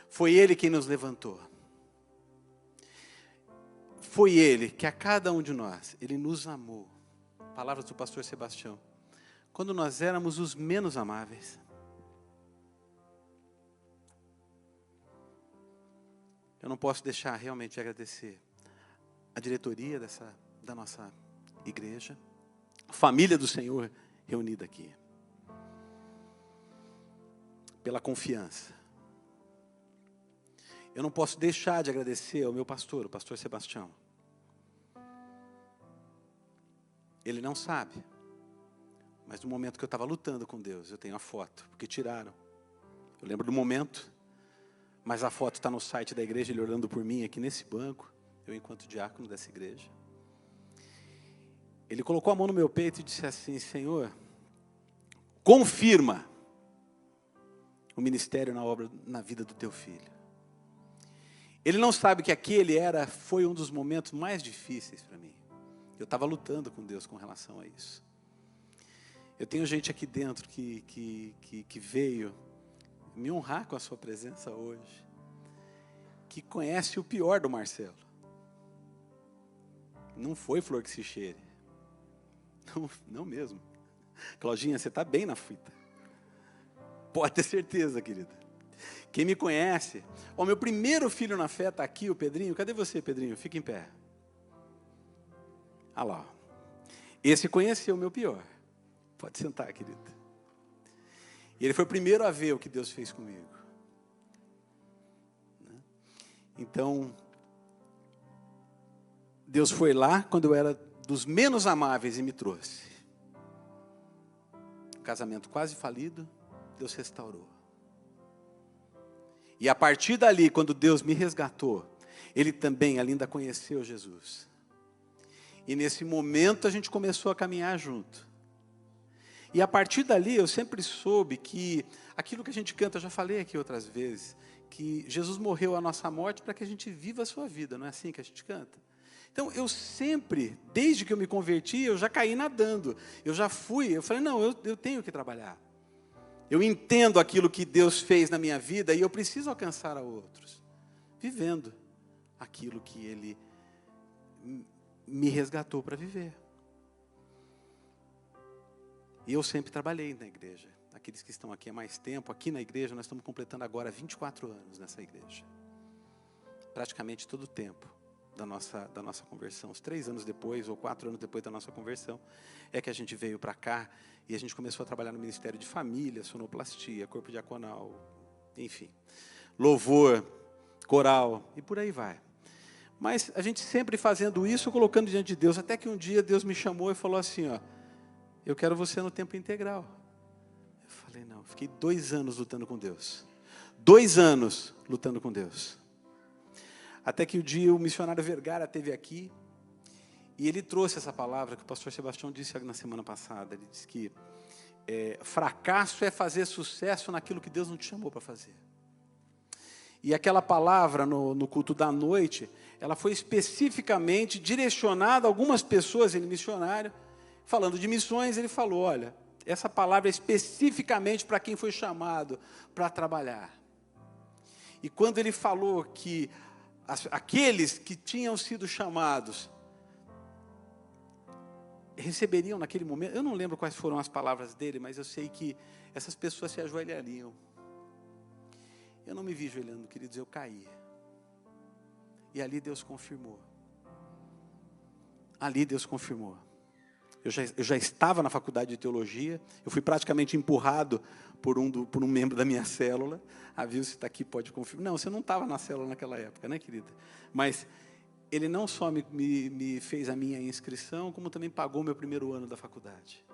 Foi Ele quem nos levantou. Foi Ele que a cada um de nós, Ele nos amou. Palavras do pastor Sebastião. Quando nós éramos os menos amáveis. Eu não posso deixar realmente de agradecer a diretoria da nossa igreja, a família do Senhor reunida aqui. Pela confiança. Eu não posso deixar de agradecer ao meu pastor, o pastor Sebastião. Ele não sabe, mas no momento que eu estava lutando com Deus, eu tenho a foto, porque tiraram. Eu lembro do momento, mas a foto está no site da igreja, ele orando por mim aqui nesse banco, eu enquanto diácono dessa igreja. Ele colocou a mão no meu peito e disse assim: Senhor, confirma o ministério na obra, na vida do teu filho. Ele não sabe que foi um dos momentos mais difíceis para mim. Eu estava lutando com Deus com relação a isso. Eu tenho gente aqui dentro que veio me honrar com a sua presença hoje, que conhece o pior do Marcelo. Não foi flor que se cheire. Não mesmo. Claudinha, você está bem na fita. Pode ter certeza, querida. Quem me conhece... Ó, meu primeiro filho na fé está aqui, o Pedrinho. Cadê você, Pedrinho? Fica em pé. Ah lá. Esse conheceu o meu pior. Pode sentar, querida. E ele foi o primeiro a ver o que Deus fez comigo. Então, Deus foi lá quando eu era dos menos amáveis e me trouxe. Um casamento quase falido, Deus restaurou. E a partir dali, quando Deus me resgatou, Ele também, ainda conheceu Jesus. E nesse momento a gente começou a caminhar junto. E a partir dali eu sempre soube que aquilo que a gente canta, eu já falei aqui outras vezes, que Jesus morreu a nossa morte para que a gente viva a sua vida, não é assim que a gente canta? Então eu sempre, desde que eu me converti, eu já caí nadando. Eu falei, não, eu tenho que trabalhar. Eu entendo aquilo que Deus fez na minha vida e eu preciso alcançar a outros, vivendo aquilo que Ele me resgatou para viver. E eu sempre trabalhei na igreja. Aqueles que estão aqui há mais tempo, aqui na igreja, nós estamos completando agora 24 anos nessa igreja. Praticamente todo o tempo da nossa conversão. Os 3 anos depois, ou 4 anos depois da nossa conversão, é que a gente veio para cá e a gente começou a trabalhar no Ministério de Família, Sonoplastia, Corpo Diaconal, enfim, louvor, coral e por aí vai. Mas a gente sempre fazendo isso, colocando diante de Deus, até que um dia Deus me chamou e falou assim, ó, eu quero você no tempo integral. Eu falei, não, fiquei 2 anos lutando com Deus. 2 anos lutando com Deus. Até que o dia o missionário Vergara esteve aqui, e ele trouxe essa palavra que o pastor Sebastião disse na semana passada. Ele disse que fracasso é fazer sucesso naquilo que Deus não te chamou para fazer. E aquela palavra no culto da noite, ela foi especificamente direcionada a algumas pessoas, ele missionário, falando de missões, ele falou, olha, essa palavra é especificamente para quem foi chamado para trabalhar. E quando ele falou que aqueles que tinham sido chamados receberiam naquele momento, eu não lembro quais foram as palavras dele, mas eu sei que essas pessoas se ajoelhariam. Eu não me vi ajoelhando, queridos, eu caí. E ali Deus confirmou. Ali Deus confirmou. Eu já estava na faculdade de teologia, eu fui praticamente empurrado por um membro da minha célula. A Vilce está aqui, pode confirmar. Não, você não estava na célula naquela época, né, querida? Mas ele não só me fez a minha inscrição, como também pagou meu primeiro ano da faculdade.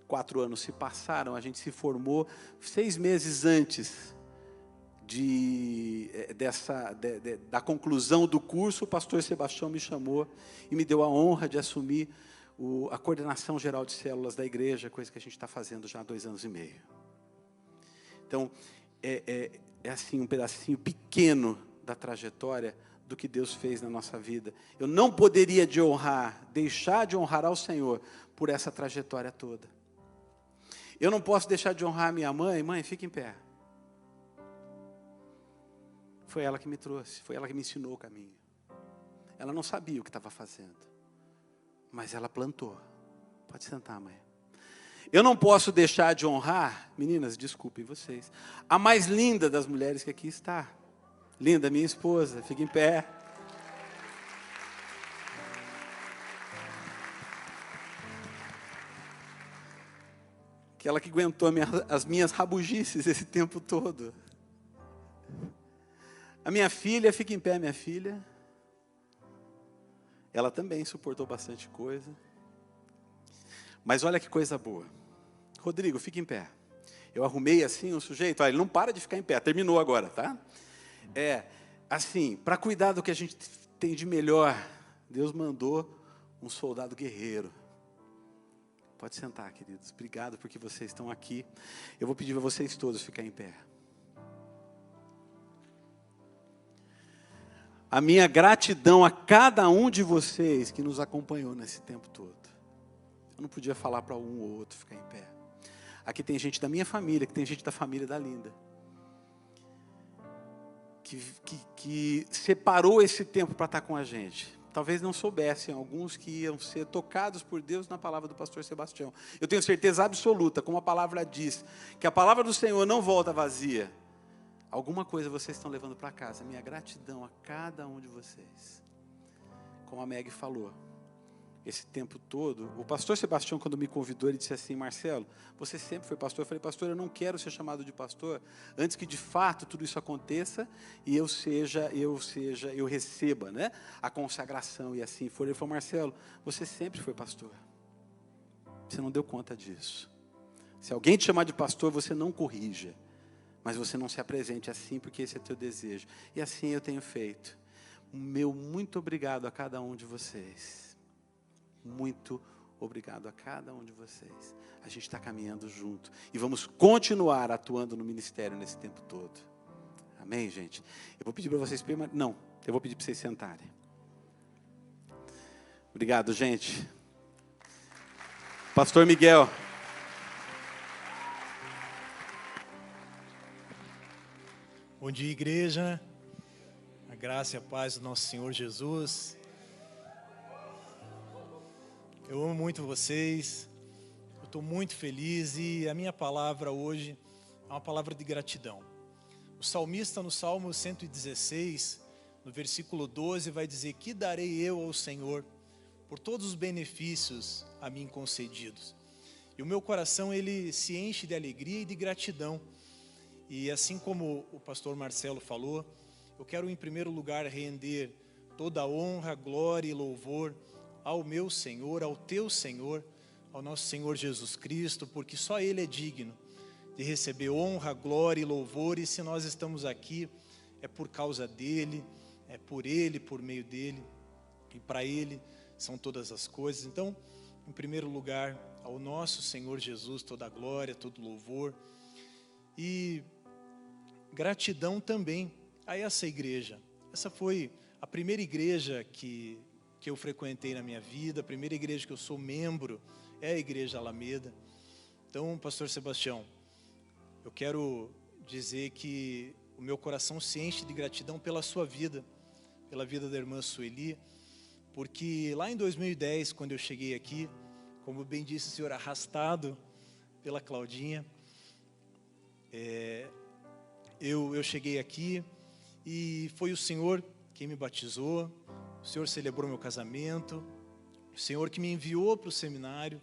4 anos se passaram, a gente se formou 6 meses antes da conclusão do curso. O pastor Sebastião me chamou e me deu a honra de assumir a coordenação geral de células da igreja, coisa que a gente está fazendo já há 2 anos e meio. Então, é assim um pedacinho pequeno da trajetória do que Deus fez na nossa vida. Eu não poderia deixar de honrar ao Senhor por essa trajetória toda. Eu não posso deixar de honrar a minha mãe. Mãe, fica em pé. Foi ela que me trouxe, foi ela que me ensinou o caminho. Ela não sabia o que estava fazendo, mas ela plantou. Pode sentar, mãe. Eu não posso deixar de honrar, meninas, desculpem vocês, a mais linda das mulheres que aqui está. Linda, minha esposa, fica em pé. aquela que aguentou as minhas rabugices esse tempo todo. A minha filha, fica em pé, minha filha. Ela também suportou bastante coisa. Mas olha que coisa boa. Rodrigo, fica em pé. Eu arrumei assim um sujeito, ele não para de ficar em pé, terminou agora, tá? Assim, para cuidar do que a gente tem de melhor, Deus mandou um soldado guerreiro. Pode sentar, queridos. Obrigado porque vocês estão aqui. Eu vou pedir para vocês todos ficarem em pé. A minha gratidão a cada um de vocês que nos acompanhou nesse tempo todo. Eu não podia falar para um ou outro ficar em pé. Aqui tem gente da minha família, que tem gente da família da Linda. Que separou esse tempo para estar com a gente. Talvez não soubessem alguns que iam ser tocados por Deus na palavra do pastor Sebastião. Eu tenho certeza absoluta, como a palavra diz, que a palavra do Senhor não volta vazia. Alguma coisa vocês estão levando para casa. Minha gratidão a cada um de vocês. Como a Meg falou, esse tempo todo, o pastor Sebastião, quando me convidou, ele disse assim: Marcelo, você sempre foi pastor. Eu falei: pastor, eu não quero ser chamado de pastor antes que de fato tudo isso aconteça e eu receba, né, a consagração. E assim foi. Ele falou: Marcelo, você sempre foi pastor. Você não deu conta disso. Se alguém te chamar de pastor, você não corrija. Mas você não se apresente assim, porque esse é teu desejo. E assim eu tenho feito. Meu muito obrigado a cada um de vocês. Muito obrigado a cada um de vocês. A gente está caminhando junto. E vamos continuar atuando no ministério nesse tempo todo. Amém, gente? Eu vou pedir para vocês... Não, eu vou pedir para vocês sentarem. Obrigado, gente. Pastor Miguel. Bom dia, igreja. A graça e a paz do nosso Senhor Jesus. Eu amo muito vocês. Eu estou muito feliz e a minha palavra hoje é uma palavra de gratidão. O salmista no Salmo 116, no versículo 12, vai dizer: que darei eu ao Senhor por todos os benefícios a mim concedidos? E o meu coração, ele se enche de alegria e de gratidão. E assim como o pastor Marcelo falou, eu quero em primeiro lugar render toda a honra, glória e louvor ao meu Senhor, ao teu Senhor, ao nosso Senhor Jesus Cristo, porque só Ele é digno de receber honra, glória e louvor. E se nós estamos aqui, é por causa dEle, é por Ele, por meio dEle, e para Ele são todas as coisas. Então, em primeiro lugar, ao nosso Senhor Jesus, toda a glória, todo louvor. E gratidão também a essa igreja. Essa foi a primeira igreja que eu frequentei na minha vida, a primeira igreja que eu sou membro é a Igreja Alameda. Então, pastor Sebastião, eu quero dizer que o meu coração se enche de gratidão pela sua vida, pela vida da irmã Sueli, porque lá em 2010, quando eu cheguei aqui, como bem disse o senhor, arrastado pela Claudinha, eu cheguei aqui e foi o Senhor quem me batizou, o Senhor celebrou meu casamento, o Senhor que me enviou para o seminário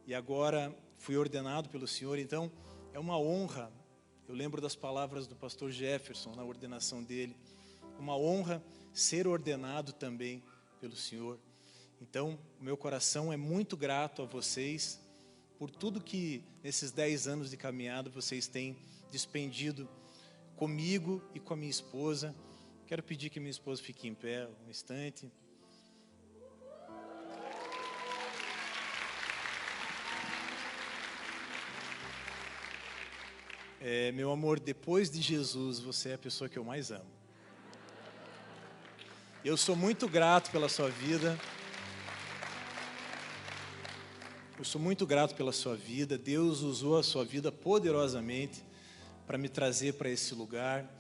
e agora fui ordenado pelo Senhor. Então é uma honra, eu lembro das palavras do pastor Jefferson na ordenação dele, uma honra ser ordenado também pelo Senhor. Então o meu coração é muito grato a vocês por tudo que nesses 10 anos de caminhada vocês têm despendido comigo e com a minha esposa. Quero pedir que minha esposa fique em pé um instante. Meu amor, depois de Jesus, você é a pessoa que eu mais amo. Eu sou muito grato pela sua vida. Eu sou muito grato pela sua vida. Deus usou a sua vida poderosamente para me trazer para esse lugar.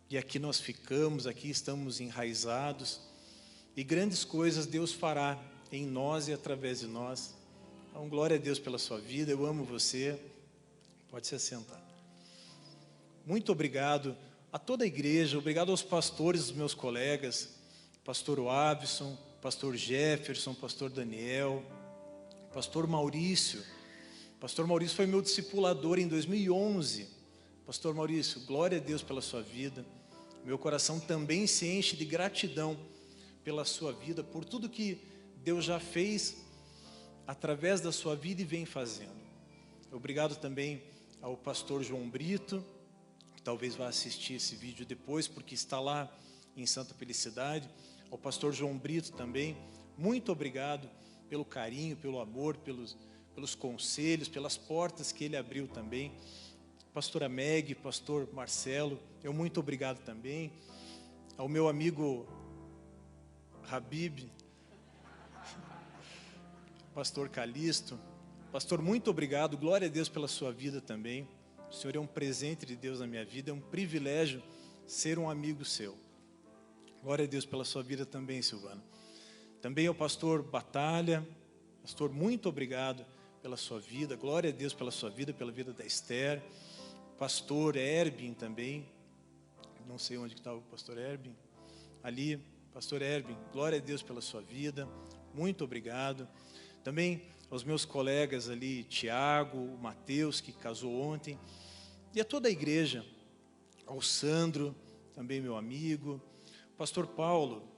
E aqui nós ficamos, aqui estamos enraizados. E grandes coisas Deus fará em nós e através de nós. Então, glória a Deus pela sua vida. Eu amo você. Pode se assentar. Muito obrigado a toda a igreja. Obrigado aos pastores, os meus colegas. Pastor Wavison, pastor Jefferson, pastor Daniel, pastor Maurício, Pastor Maurício foi meu discipulador em 2011. Pastor Maurício, glória a Deus pela sua vida. Meu coração também se enche de gratidão pela sua vida, por tudo que Deus já fez através da sua vida e vem fazendo. Obrigado também ao pastor João Brito, que talvez vá assistir esse vídeo depois, porque está lá em Santa Felicidade. Ao pastor João Brito também, muito obrigado pelo carinho, pelo amor, pelos conselhos, pelas portas que ele abriu também. Pastora Meg, pastor Marcelo, eu muito obrigado também. Ao meu amigo Habib, pastor Calixto, pastor, muito obrigado, glória a Deus pela sua vida também. O Senhor é um presente de Deus na minha vida, é um privilégio ser um amigo seu. Glória a Deus pela sua vida também, Silvana. Também ao pastor Batalha, pastor, muito obrigado pela sua vida, glória a Deus pela sua vida, pela vida da Esther. Pastor Erbin também, não sei onde está o pastor Erbin, ali, pastor Erbin, glória a Deus pela sua vida, muito obrigado. Também aos meus colegas ali, Tiago, o Mateus, que casou ontem, e a toda a igreja, ao Sandro, também meu amigo, pastor Paulo,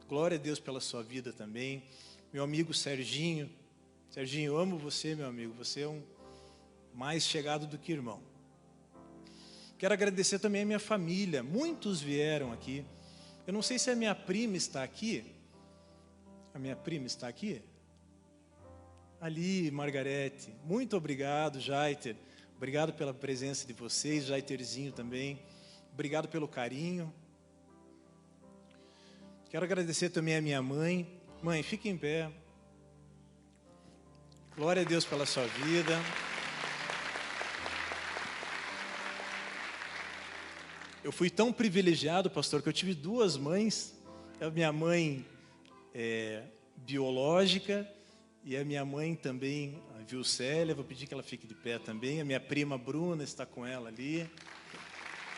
glória a Deus pela sua vida também, meu amigo Serginho, eu amo você, meu amigo, você é um mais chegado do que irmão. Quero agradecer também a minha família, muitos vieram aqui, eu não sei se a minha prima está aqui, a minha prima está aqui? Ali, Margarete, muito obrigado, Jaiter, obrigado pela presença de vocês, Jaiterzinho também, obrigado pelo carinho. Quero agradecer também a minha mãe, mãe, fique em pé, glória a Deus pela sua vida. Eu fui tão privilegiado, pastor, que eu tive duas mães, a minha mãe biológica, e a minha mãe também, a Vilcélia, vou pedir que ela fique de pé também. A minha prima Bruna está com ela ali.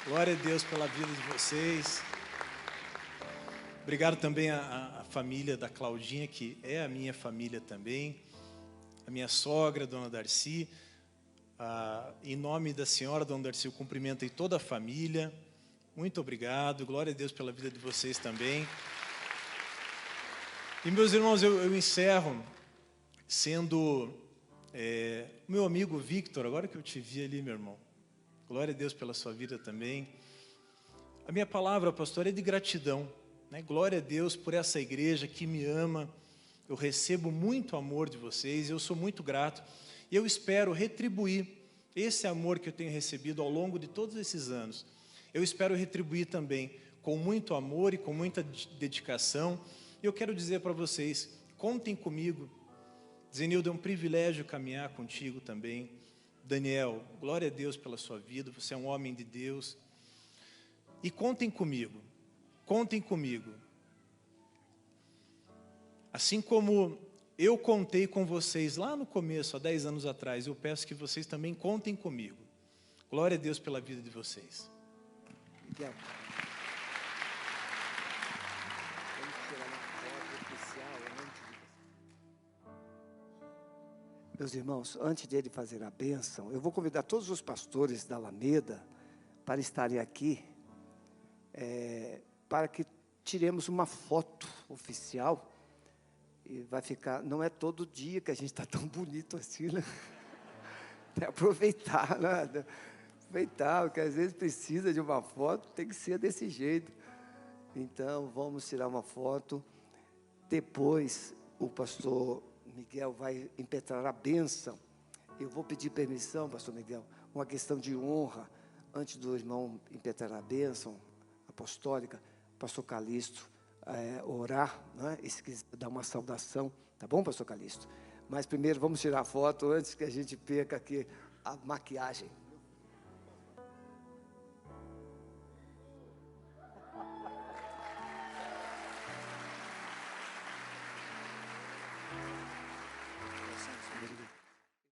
Glória a Deus pela vida de vocês. Obrigado também à família da Claudinha, que é a minha família também. A minha sogra, Dona Darcy. Em nome da senhora, Dona Darcy, eu cumprimento aí toda a família. Muito obrigado. Glória a Deus pela vida de vocês também. E, meus irmãos, eu encerro sendo meu amigo Victor, agora que eu te vi ali, meu irmão, glória a Deus pela sua vida também. A minha palavra, pastor, é de gratidão, né? Glória a Deus por essa igreja que me ama, eu recebo muito amor de vocês, eu sou muito grato, e eu espero retribuir esse amor que eu tenho recebido ao longo de todos esses anos. Eu espero retribuir também com muito amor e com muita dedicação, e eu quero dizer para vocês, contem comigo. Zenildo, é um privilégio caminhar contigo também. Daniel, glória a Deus pela sua vida, você é um homem de Deus. E contem comigo, contem comigo. Assim como eu contei com vocês lá no começo, há 10 anos atrás, eu peço que vocês também contem comigo. Glória a Deus pela vida de vocês. Miguel. Meus irmãos, antes de ele fazer a bênção, eu vou convidar todos os pastores da Alameda para estarem aqui, para que tiremos uma foto oficial, e vai ficar, não é todo dia que a gente está tão bonito assim, né? Aproveitar, né? Aproveitar, porque às vezes precisa de uma foto, tem que ser desse jeito. Então, vamos tirar uma foto, depois o pastor Miguel vai impetrar a bênção. Eu vou pedir permissão, pastor Miguel, uma questão de honra, antes do irmão impetrar a bênção apostólica, pastor Calixto, orar, né? E se quiser dar uma saudação, tá bom, pastor Calixto? Mas primeiro vamos tirar a foto, antes que a gente perca aqui a maquiagem.